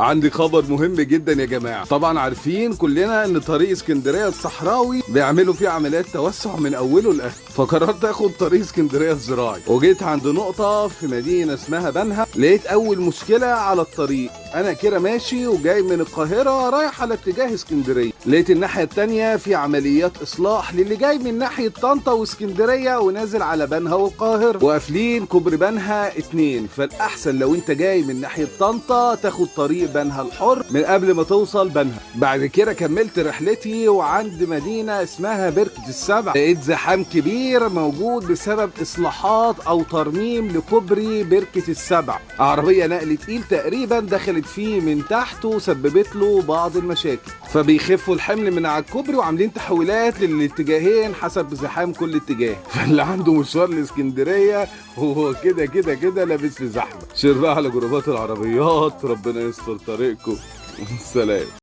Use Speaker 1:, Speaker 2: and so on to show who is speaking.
Speaker 1: عندي خبر مهم جدا يا جماعه. طبعا عارفين كلنا ان طريق اسكندريه الصحراوي بيعملوا فيه عمليات توسع من اوله لاخره، فقررت اخد طريق اسكندريه الزراعي، وجيت عند نقطه في مدينه اسمها بنها. لقيت اول مشكله على الطريق. انا كده ماشي وجاي من القاهره رايح على اتجاه اسكندريه، لقيت الناحيه التانيه في عمليات اصلاح للي جاي من ناحيه طنطا واسكندريه ونازل على بنها والقاهره، وقافلين كوبري بنها 2. فالاحسن لو انت جاي من ناحيه طنطا تاخد طريق بنها الحر من قبل ما توصل بنها. بعد كده كملت رحلتي وعند مدينه اسمها بركه السبع، لقيت زحام كبير موجود بسبب اصلاحات او ترميم لكوبري بركه السبع. عربيه نقل تقيل تقريبا دخلت فيه من تحت وسببت له بعض المشاكل، فبيخفوا الحمل من على الكوبري وعاملين تحويلات للاتجاهين حسب زحام كل اتجاه. فاللي عنده مشوار لاسكندريه هو كده كده كده لابس في زحمه. شير بقى على جروبات العربيات، ربنا يستر طريقكم. سلام.